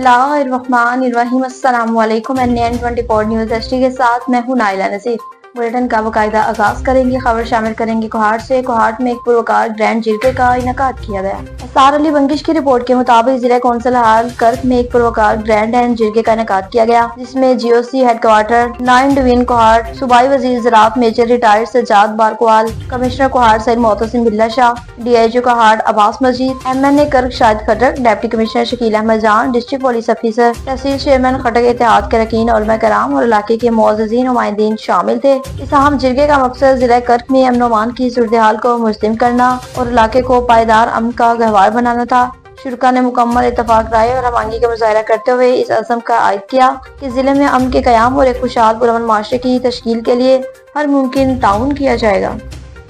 बिस्मिल्लाहिर्रहमानिर्रहीम। अस्सलाम वालेकुम। NN24 न्यूज़ एचडी के साथ मैं हूँ नाइला नज़ीर। बुलेटिन का बाकायदा आगाज करेंगे। खबर शामिल करेंगे कोहाट से। कोहाट में एक पुरवकार ग्रैंड जिरगे का इनेकाद किया गया। असार अली बंगिश की रिपोर्ट के मुताबिक जिला कौंसिल हाल कर्क में एक पुरवकार ग्रैंड एंड जिरगे का इनेकाद किया गया, जिसमें GOC हेडक्वार्टर 9 डिवीजन कोहाट, सूबाई वजीर ज़राअत major retired Sajjad Barakwal, commissioner Kohat Syed Mohtasim Billa Shah, DIG Kohat Abbas Majeed, MNA Karak Shahid Khattak, deputy commissioner Shakeel Ahmed Jan, district police officer, tehsil chairman Khattak, इत्तेहाद के अरकान, उलमा कराम और इलाके के मुअज़्ज़िज़ीन नुमाइंदीन शामिल थे। इस अहम जिरगे का मकसद जिला कर्क में अमन अमान की सूरत-ए-हाल को मुस्तहकम करना और इलाके को पायदार अमन का गहवार बनाना था। शुरका ने मुकम्मल इत्तफाक राय और हमआहंगी का मुजाहरा करते हुए इस अज़म का आयद किया कि जिले में अमन के क़याम और एक खुशहाल पुरअमन माशरे की तश्कील के लिए हर मुमकिन ताउन किया जाएगा।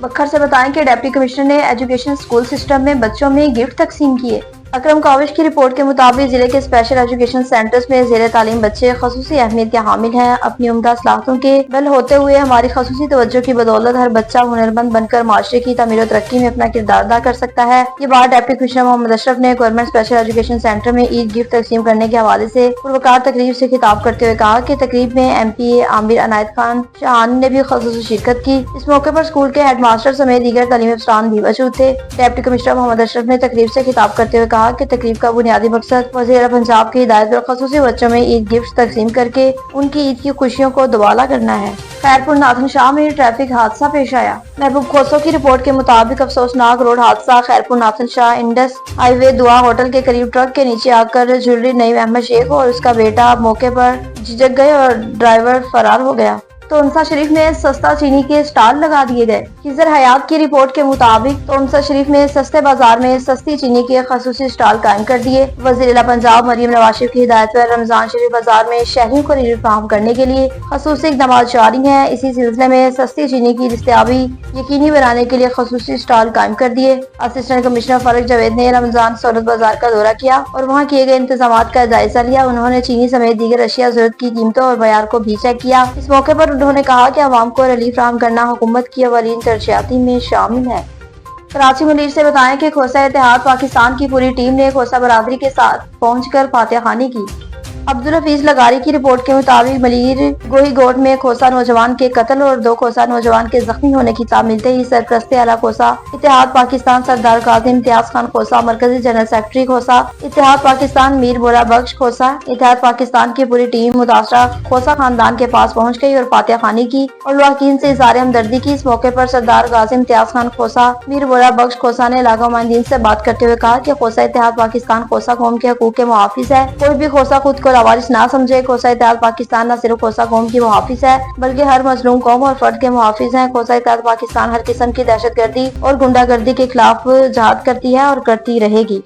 बखर से बताएं कि डिप्टी कमिश्नर ने एजुकेशन स्कूल सिस्टम में बच्चों में गिफ्ट तकसीम किए। अकरम काविश की रिपोर्ट के मुताबिक जिले के स्पेशल एजुकेशन सेंटर्स में ज़ेरे तालीम बच्चे खसूसी अहमियत के हामिल हैं। अपनी उम्दा सलाहतों के बल होते हुए हमारी खसूसी तवज्जो की बदौलत हर बच्चा हुनरमंद बनकर माशरे की तमीर और तरक्की में अपना किरदार अदा कर सकता है। ये बात डिप्टी कमिश्नर मोहम्मद अशरफ ने गवर्नमेंट स्पेशल एजुकेशन सेंटर में ईद गिफ्ट तकसीम करने के हवाले से पुरवकार तकरीब से खिताब करते हुए कहा कि तकरीब में MPA आमिर अनायत खान शाहानी ने भी खसूसी शिरकत की। इस मौके पर स्कूल के हेड मास्टर समेत दीगर तालीमी अफसरान भी मौजूद थे। डिप्टी कमिश्नर मोहम्मद अशरफ ने तकरीब से खिताब करते हुए कहा कि तकरीब का बुनियादी मकसद वज़ीर पंजाब की हिदायत पर खसूसी बच्चों में ईद गिफ्ट तकसीम करके उनकी ईद की खुशियों को दुबाला करना है। खैरपुर नाथन शाह में ट्रैफिक हादसा पेश आया। महबूब खोसो की रिपोर्ट के मुताबिक अफसोसनाक रोड हादसा Khairpur Nathan Shah Indus highway दुआ होटल के करीब ट्रक के नीचे आकर ज्वेलरी नईम अहमद शेख और उसका बेटा मौके पर झिझक गए और ड्राइवर फरार हो गया। तोनसा शरीफ में सस्ता चीनी के स्टॉल लगा दिए गए। खिजर हयात की रिपोर्ट के मुताबिक तोनसा शरीफ में सस्ते बाजार में सस्ती चीनी के खसूसी स्टॉल कायम कर दिए। वज़ीर पंजाब मरियम नवाज शरीफ की हिदायत पर रमजान शरीफ बाजार में शहरियों को रिलीफ फराहम करने के लिए खसूसी इक़दाम जारी हैं। इसी सिलसिले में सस्ती चीनी की दस्तयाबी यकीनी बनाने के लिए खसूसी स्टॉल कायम कर दिए। असिस्टेंट कमिश्नर फारूक जावेद ने रमजान सहूलत बाजार का दौरा किया और वहाँ किए गए इंतजाम का जायजा लिया। उन्होंने चीनी समेत दीगर अशिया जरूरत की कीमतों और बयार को भी चेक किया। इस मौके पर उन्होंने कहा कि अवाम को रिलीफ फराहम करना हुकूमत की अवलीन तरजीहाती में शामिल है। कराची मुनीर से बताएं कि खोसा इत्तेहाद पाकिस्तान की पूरी टीम ने खोसा बरादरी के साथ पहुंचकर फातिहा खानी की। अब्दुल हफीज लगारी की रिपोर्ट के मुताबिक मलीर गोहीगोट में खोसा नौजवान के कत्ल और 2 खोसा नौजवान के जख्मी होने की इत्तला मिलते ही सरपरस्ते आला खोसा इत्तेहाद पाकिस्तान सरदार कासिम इम्तियाज खान खोसा, मरकजी जनरल सेक्रेटरी खोसा इत्तेहाद पाकिस्तान मीर बोरा बख्श खोसा इत्तेहाद पाकिस्तान की पूरी टीम मुतासरा खोसा खानदान के पास पहुँच गई और फातिहा खानी की और लवाकीन से इज़हार हमदर्दी की। इस मौके पर सरदार कासिम इम्तियाज खान खोसा मीर बोरा बख्श खोसा ने इलाका नुमाइंदीन से बात करते हुए कहा कि खोसा इत्तेहाद पाकिस्तान खोसा कौम के हकूक के मुहाफिज है। कोई भी खोसा खुद को लावारिस ना समझे। खोसा इत्तेहाद पाकिस्तान न सिर्फ खोसा कौम की मुहाफिज है बल्कि हर मजलूम कौम और फर्द के मुहाफिज है। खोसा इत्तेहाद पाकिस्तान हर किस्म की दहशतगर्दी और गुंडागर्दी के खिलाफ जहाद करती है और करती रहेगी।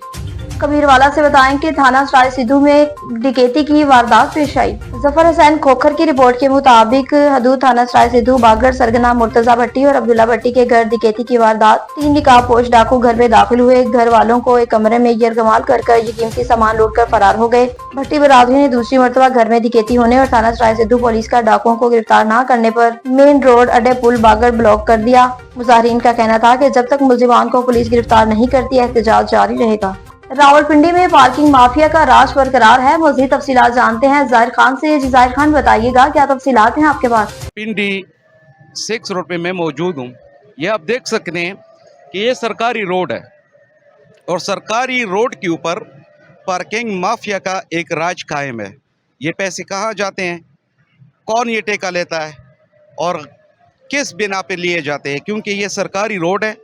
कबीरवाला से बताएं कि थाना सराय सिद्धू में डकैती की वारदात पेश आई। जफर हुसैन खोखर की रिपोर्ट के मुताबिक हदूद थाना सराय सिद्धू बागर सरगना मुर्तजा भट्टी और अब्दुल्ला भट्टी के घर डकैती की वारदात। 3 निकाबपोश डाकू घर में दाखिल हुए। घर वालों को एक कमरे में यरगमाल कर ये कीमती सामान लूट कर फरार हो गए। भट्टी बरादरी ने दूसरी मरतबा घर में डकैती होने और थाना सराय सिद्धू पुलिस का डाकुओं को गिरफ्तार न करने पर मेन रोड अड्डे पुल बागर ब्लॉक कर दिया। मुजाहिरीन का कहना था कि जब तक मुलजिमान को पुलिस गिरफ्तार नहीं करती एहतजाज जारी रहेगा। रावलपिंडी में पार्किंग माफिया का राज बरकरार है। मज़ीद तफसीलात जानते हैं जाहिर खान से। जाहिर खान बताइएगा क्या तफसीलात हैं आपके पास। पिंडी 6 रोड पे मैं मौजूद हूँ। ये आप देख सकते हैं कि ये सरकारी रोड है और सरकारी रोड के ऊपर पार्किंग माफिया का एक राज कायम है। ये पैसे कहाँ जाते हैं, कौन ये ठेका लेता है और किस बिना पे लिए जाते हैं, क्योंकि ये सरकारी रोड है,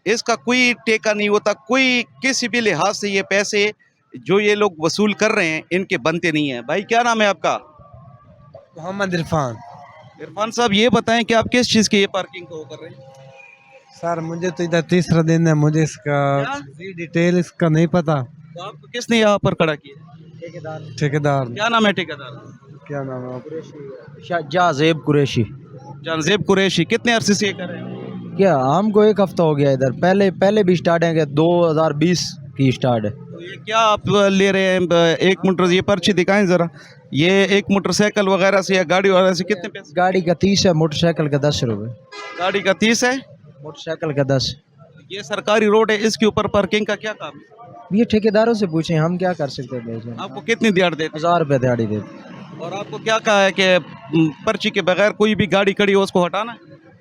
इसका कोई टेका नहीं होता। कोई किसी भी लिहाज से ये पैसे जो ये लोग वसूल कर रहे हैं इनके बनते नहीं हैं। भाई क्या नाम है आपका? मोहम्मद इरफान। इरफान साहब ये बताएं कि आप किस चीज़ की ये पार्किंग को कर रहे हैं? सर मुझे तो इधर तीसरा दिन है, मुझे इसका डिटेल इसका नहीं पता। तो आपको किसने यहाँ पर खड़ा किया? ठेकेदार। क्या नाम है ठेकेदार? क्या नाम है? जाजेब कुरैशी। जानजेब कुरैशी। कितने अरसे से ये कर रहे हैं? क्या हमको 1 हफ्ता हो गया इधर। पहले भी स्टार्ट है, 2020 की स्टार्ट है। तो ये क्या आप ले रहे हैं? एक मोटर, ये पर्ची दिखाएं ज़रा। ये एक मोटरसाइकिल वगैरह से या गाड़ी वगैरह से कितने पैसे? गाड़ी का 30 है, मोटरसाइकिल का 10 रुपये। गाड़ी का 30 है, मोटरसाइकिल का 10। ये सरकारी रोड है, इसके ऊपर पार्किंग का क्या काम है? ये ठेकेदारों से पूछें, हम क्या कर सकते हैं भाईजान। आपको कितनी दिहाड़ी देते 1000 रुपये दिहाड़ी देते। हैं? और आपको क्या कहा है कि पर्ची के बगैर कोई भी गाड़ी खड़ी हो उसको हटाना है?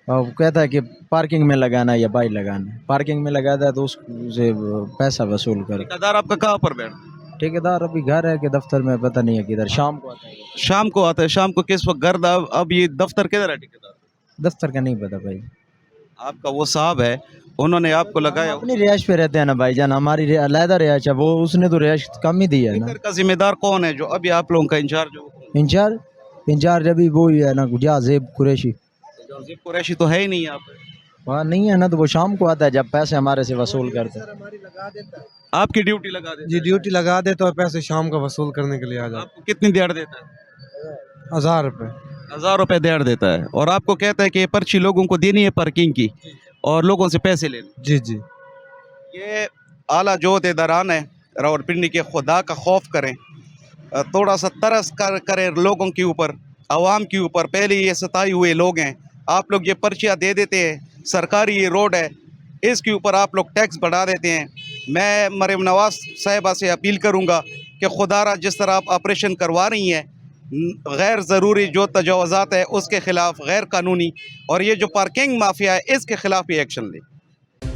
और वो कहता है कि पार्किंग में लगाना है या बाई लगाना है। पार्किंग में लगाता है तो उससे पैसा वसूल करे। ठेकेदार आपका कहाँ पर बैठ? ठेकेदार अभी घर है कि दफ्तर में, पता नहीं है किधर। शाम को आता है। शाम को आता है। शाम को किस वक्त घर? अब ये दफ्तर किधर है ठेकेदार? दफ्तर का नहीं पता भाई। आपका वो साहब है, उन्होंने आपको लगाया। अपनी रिहाइश पे रहते हैं ना भाईजान, हमारी अलहदा रिहाइश है, वो उसने तो रिहाइश कम ही दी है ना। इधर का जिम्मेदार कौन है जो अभी आप लोगों का इंचार्ज है? इंचार्ज अभी वो ही है ना, जाज़ेब कुरैशी। जाज़ेब कुरैशी तो है ही नहीं यहाँ पे। वहाँ नहीं है ना, तो वो शाम को आता है जब पैसे हमारे से वसूल करते हैं। आपकी ड्यूटी लगा देता जी ड्यूटी लगा दे तो पैसे शाम का वसूल करने के लिए आ है। जाए। आपको कितनी दिहाड़ी देता है? 1000 रुपये। 1000 रुपये दिहाड़ी देता है। और आपको कहता है कि ये पर्ची लोगों को देनी है पार्किंग की और लोगों से पैसे लेने। जी जी। ये आला जोहदेदारान है, रावलपिंडी के खुदा का खौफ करें, थोड़ा सा तरस करें लोगों के ऊपर, आवाम के ऊपर। पहले ये सताए हुए लोग हैं, आप लोग ये पर्चियाँ दे देते हैं, सरकारी ये रोड है, इसके ऊपर आप लोग टैक्स बढ़ा देते हैं। मैं मरीम नवाज साहिबा से अपील करूँगा कि खुदारा जिस तरह आप ऑपरेशन करवा रही हैं, गैर ज़रूरी जो तजावज़ात है उसके ख़िलाफ़, गैर कानूनी, और ये जो पार्किंग माफिया है इसके ख़िलाफ़ भी एक्शन लें।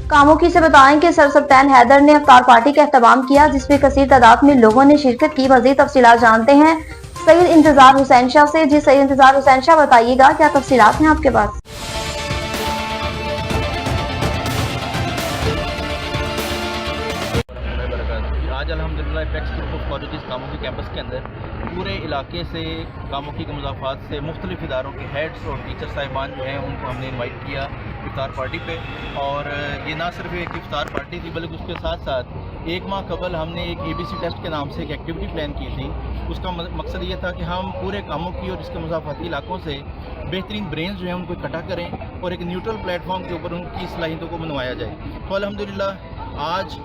कामोकी से बताएं कि सरसब्तैन हैदर ने इफ्तार पार्टी का एहतमाम किया, जिसमें कसीर तादाद में लोगों ने शिरकत की। मज़ीद तफसीलात जानते हैं सैयद इंतजार हुसैन शाह से। जी सैयद इंतजार हुसैन शाह, बताइएगा क्या तफसीलात हैं आपके पास? आज अल्हम्दुलिल्लाह Apex group of colleges Kamoki campus के अंदर पूरे इलाके से कामोकी के मुज़ाफ़ात से मुख्तलिफ इदारों के हेड्स और टीचर साहिबान जो हैं उनको हमने इनवाइट किया इफ्तार पार्टी पे। और ये ना सिर्फ एक इफ्तार पार्टी थी बल्कि उसके साथ साथ एक माह कबल हमने एक ABC टेस्ट के नाम से एक एक्टिविटी प्लान की थी। उसका मकसद ये था कि हम पूरे कामोकी और इसके मुज़ाफ़ाती इलाकों से बेहतरीन ब्रेन्स जो हैं उनको इकट्ठा करें और एक न्यूट्रल प्लेटफॉर्म के ऊपर उनकी सलाहियतों को बनवाया जाए। तो अल्हम्दुलिल्लाह आज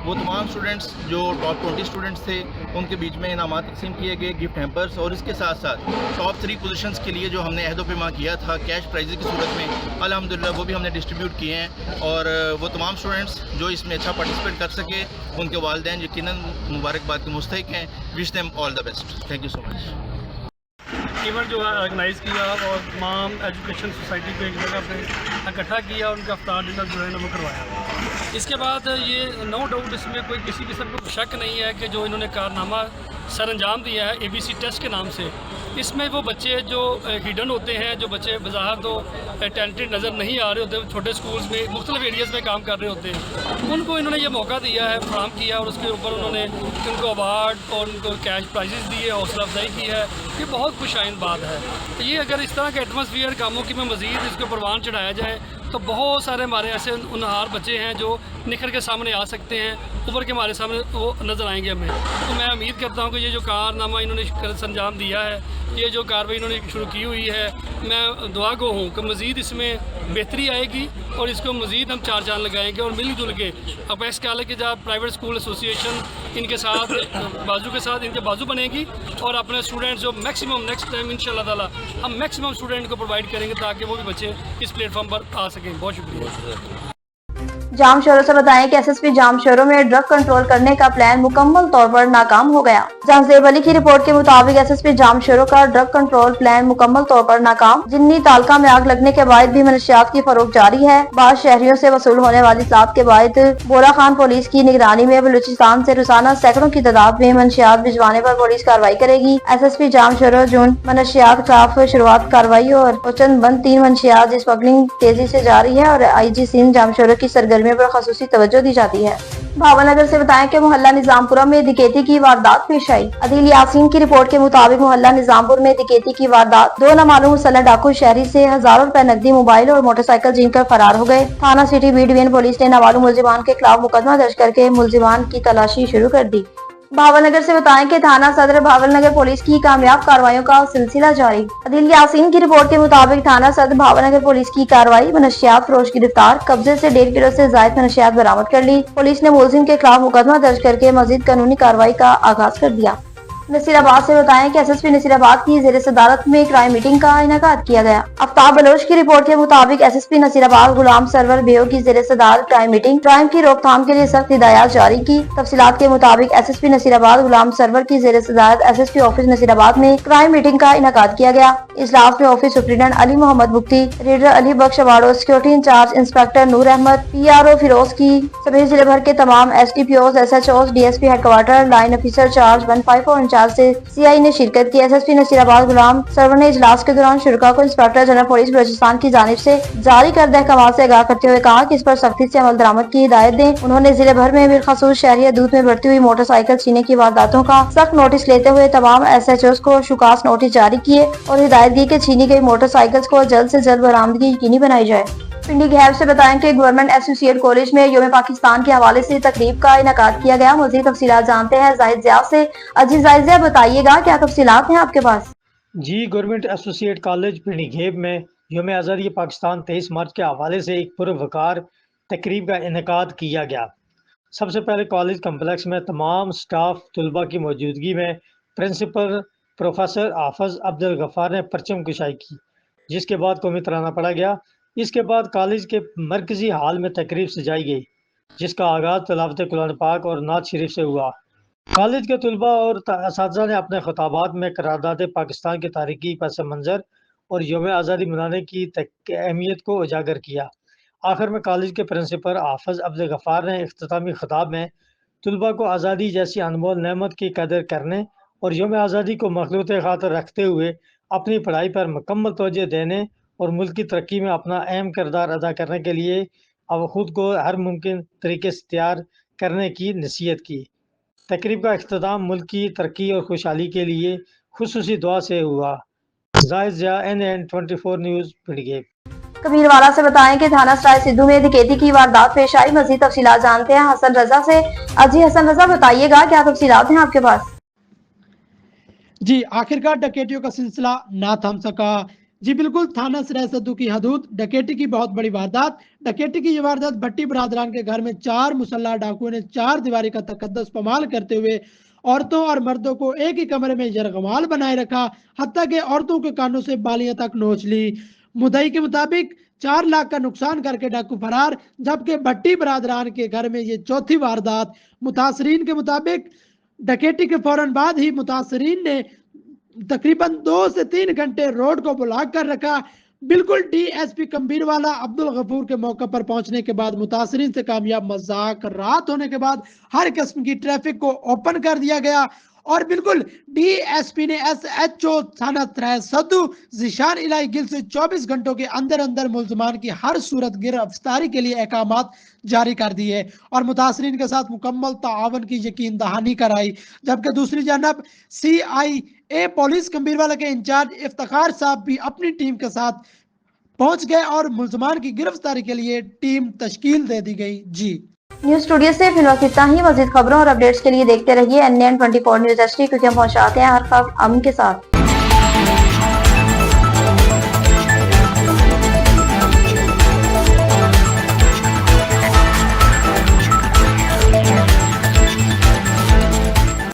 वो तमाम स्टूडेंट्स जो टॉप 20 स्टूडेंट्स थे उनके बीच में इनामात तकसीम किए गए, गिफ्ट हैम्पर्स, और इसके साथ साथ टॉप 3 पोजीशंस के लिए जो हमने अहद व पैमा किया था कैश प्राइज़ की सूरत में, अल्हम्दुलिल्लाह वो भी हमने डिस्ट्रीब्यूट किए हैं। और वो तमाम स्टूडेंट्स जो इसमें अच्छा पार्टिसिपेट कर सके उनके वालिदैन यकीनन मुबारकबाद के मुस्तहिक हैं। Wish them all the best. Thank you so much. Event जो है ऑर्गेनाइज़ किया और तमाम एजुकेशन सोसाइटी को एक जगह पे इकट्ठा किया और उनका इफ्तार डिनर जो है ना वो करवाया। इसके बाद ये नो डाउट इसमें कोई किसी किस्म का शक नहीं है कि जो इन्होंने कारनामा सर अंजाम दिया है ABC टेस्ट के नाम से, इसमें वो बच्चे जो हिडन होते हैं, जो बच्चे बाज़ाहिर तो टैलेंटेड नज़र नहीं आ रहे होते, छोटे स्कूल्स में मुख्तलिफ एरियाज़ में काम कर रहे होते हैं, उनको इन्होंने ये मौका दिया है, फराहम किया और उसके ऊपर उन्होंने उनको अवार्ड और उनको कैश प्राइजेस दिए, हौसला अफजाई की है। ये बहुत खुशाइन बात है। तो ये अगर इस तरह के एटमॉस्फेयर कामों की में मज़ीद इसके ऊपर परवान चढ़ाया जाए तो बहुत सारे हमारे ऐसे उनहार बच्चे हैं जो निखर के सामने आ सकते हैं, उभर के हमारे सामने वो नज़र आएंगे हमें। तो मैं उम्मीद करता हूँ कि ये जो कारनामा इन्होंने संजाम दिया है, ये जो कार्रवाई इन्होंने शुरू की हुई है, मैं दुआ गो हूँ कि मज़ीद इसमें बेहतरी आएगी और इसको मज़ीद हम चार चांद लगाएंगे और मिल जुल के अपेक्स कॉलेज के जहाँ प्राइवेट स्कूल एसोसिएशन इनके साथ बाजू के साथ इनके बाजू बनेगी और अपने स्टूडेंट्स जो मैक्सिमम नेक्स्ट टाइम इंशाल्लाह ताला हम मैक्सिमम स्टूडेंट को प्रोवाइड करेंगे ताकि वो भी बच्चे इस प्लेटफॉर्म पर आ सकें। बहुत शुक्रिया। जाम शोरों से बताएं कि SSP जाम शोरों में ड्रग कंट्रोल करने का प्लान मुकम्मल तौर पर नाकाम हो गया। जहांजेब अली की रिपोर्ट के मुताबिक SSP जाम शोरों का ड्रग कंट्रोल प्लान मुकम्मल तौर पर नाकाम। जिन्नी तालका में आग लगने के बाद भी मनशियात की फरोख्त जारी है। बाद शहरियों से वसूल होने वाली इतलात के बाद बोरा खान पुलिस की निगरानी में बलूचिस्तान से रोजाना सैकड़ों की तादाद में मनशियात भिजवाने पर पुलिस कार्रवाई करेगी। SSP जाम शोरों जून मनशियात खिलाफ शुरुआत कार्रवाई और चंद बंद 3 मनशियात जिस स्मगलिंग तेजी से जारी है और IG सिंध जाम शोरों की सरगर्मी पर खसूसी तवज्जो दी जाती है। भावनगर से बताएं कि मोहल्ला निजामपुरा में डकैती की वारदात पेश आई। अदील यासीन की रिपोर्ट के मुताबिक मोहल्ला निजामपुर में डकैती की वारदात 2 नामालूम मुसल्लह डाकू शहरी से हजारों रुपए नकदी, मोबाइल और मोटरसाइकिल छीनकर फरार हो गए। थाना सिटी बी डिवीजन पुलिस ने नामालूम मुलजिमान के खिलाफ मुकदमा दर्ज करके मुलजिमान की तलाशी शुरू कर दी। भावनगर से बताएं कि थाना सदर भावनगर पुलिस की कामयाब कार्रवाइयों का सिलसिला जारी। अदील यासीन की रिपोर्ट के मुताबिक थाना सदर भावनगर पुलिस की कार्रवाई, मनशियात फरोश गिरफ्तार, कब्जे से 1.5 किलो से ज्यादा मनशियात बरामद कर ली। पुलिस ने मुलजिम के खिलाफ मुकदमा दर्ज करके मजीद कानूनी कार्रवाई का आगाज कर दिया। नसीराबाद से बताएं कि एसएसपी नसीराबाद की ज़ेर सदारत में क्राइम मीटिंग का इनेकाद किया गया। आफ्ताब बलोच की रिपोर्ट के मुताबिक एसएसपी नसीराबाद गुलाम सरवर बेयो की ज़ेर सदारत क्राइम मीटिंग क्राइम की रोकथाम के लिए सख्त हिदायत जारी की। तफसीलात के मुताबिक एसएसपी नसीराबाद गुलाम सरवर की ज़ेर सदारत एसएसपी ऑफिस नसीराबाद में क्राइम मीटिंग का इनेकाद किया गया। इजलास में office superintendent Ali Muhammad Bukhti, reader Ali Bakhsh अवार्डो, security in charge inspector Noor Ahmed, PRO Feroz की सभी जिले भर के तमाम SDPOs, SHOs, DSP headquarter, line officer charge 154 in charge से CI ने शिरकत की। एसएसपी नसीराबाद गुलाम सरवर ने इजलास के दौरान शुरका को इंस्पेक्टर जनरल पुलिस बलूचिस्तान की जानिब से जारी करदा अहकाम से आगाह करते हुए कहा कि इस पर सख्ती से अमल दरामद की हिदायत दें। उन्होंने जिले भर में बिलखसूस शहरी हदूद में बढ़ती हुई मोटरसाइकिल छीनने की वारदातों का सख्त नोटिस लेते हुए तमाम SHOs को शुकास नोटिस जारी किए और हिदायत दी कि छीनी गई मोटरसाइकिल्स को जल्द से जल्द बरामदगी यकीनी बनाई जाए। पिंडी गैब से बताएं कि गवर्नमेंट एसोसिएट कॉलेज में यौम पाकिस्तान के हवाले से तकरीब का इनेकाद किया गया। मज़ीद तफसीलात जानते हैं जाहिद ज़िया से। अजी जाहिद ज़िया, बताइएगा क्या तफसीलात हैं आपके पास? जी, गवर्नमेंट एसोसिएट कॉलेज पिंडी घेब में यौम आज़ादी पाकिस्तान 23 मार्च के हवाले से एक पुरवकार तकरीब का इनेकाद किया गया। सबसे पहले कॉलेज कम्प्लेक्स में तमाम स्टाफ तलबा की मौजूदगी में प्रिंसिपल प्रोफेसर हाफिज अब्दुल गफ्फार ने परचम कुशाई की, जिसके बाद कौमी तराना पढ़ा गया। इसके बाद कॉलेज के मरकजी हाल में तकरीब सजाई गई, जिसका आगाज़ तिलावत कुरान पाक और नात शरीफ से हुआ। कॉलेज के तलबा और असातिज़ा ने अपने खिताबात में करारदाद पाकिस्तान के तारीखी पस मंज़र और यौम आज़ादी मनाने की अहमियत को उजागर किया। आखिर में कॉलेज के प्रिंसिपल हाफिज अब्दुल गफ्फार ने इख्तितामी खिताब में तलबा को आज़ादी जैसी अनमोल नेमत की कदर करने और यौम आज़ादी को मखलूत खातर रखते हुए अपनी पढ़ाई पर मुकम्मल तवज्जो देने और मुल्क की तरक्की में अपना अहम किरदार अदा करने के लिए अब खुद को हर मुमकिन तरीके से तैयार करने की नसीहत की। तकरीब का इख्तिताम मुल्क की तरक्की और खुशहाली के लिए खुसूसी दुआ से हुआ। जाहिद ज़िया, NN 24 न्यूज़ पिंडी। कबीरवाला से बताएं कि थाना सराय सिद्धू में डकैती की वारदात पेश आई। मज़ीद तफसीलात जानते हैं हसन रजा से। अजी हसन रजा, बताइएगा क्या तफसीलात हैं आपके पास? जी, आखिरकार डकैतियों का सिलसिला ना थम सका। जी बिल्कुल, थाना सराय सिद्धू की हदूद डकैती की बहुत बड़ी वारदात। डकैती की ये वारदात भट्टी बरादरान के घर में 4 मुसल्लह डाकुओं ने 4 दीवारी का तकद्दुस पमाल करते हुए औरतों और मर्दों को एक ही कमरे में यरगमाल बनाए रखा, हत्ता के औरतों के कानों से बालियां तक नोच ली। मुद्दई के मुताबिक 4 लाख का नुकसान करके डाकू फरार, जबकि भट्टी बरादरान के घर में ये चौथी वारदात। मुतासरीन के मुताबिक डकैती के फौरन बाद ही मुतासरीन ने तकरीबन 2 से 3 घंटे रोड को ब्लॉक कर रखा। बिल्कुल DSP कबीरवाला अब्दुल गफूर के मौके पर पहुंचने के बाद मुतासरीन से कामयाब मुज़ाकरात होने के बाद हर किस्म की ट्रैफिक को ओपन कर दिया गया और बिल्कुल DSP ने SHO थाना सराय सिद्धू ज़ीशान इलाही गिल से 24 घंटों के अंदर अंदर मुल्ज़मान की हर सूरत गिरफ्तारी के लिए अहकामात जारी कर दिए और मुतासरीन के साथ मुकम्मल ताआवन की यकीन दहानी कराई। जबकि दूसरी जानब CIA पुलिस कबीरवाला के इंचार्ज इफ्तिखार साहब भी अपनी टीम के साथ पहुंच गए और मुल्ज़मान की गिरफ्तारी के लिए टीम तश्कील दे दी गई। जी, न्यूज़ स्टूडियो से फिलहाल इतना ही। मज़ीद खबरों और अपडेट्स के लिए देखते रहिए NN 24 न्यूज़ HD, क्योंकि हम पहुंचाते हैं हर खबर अमन के साथ।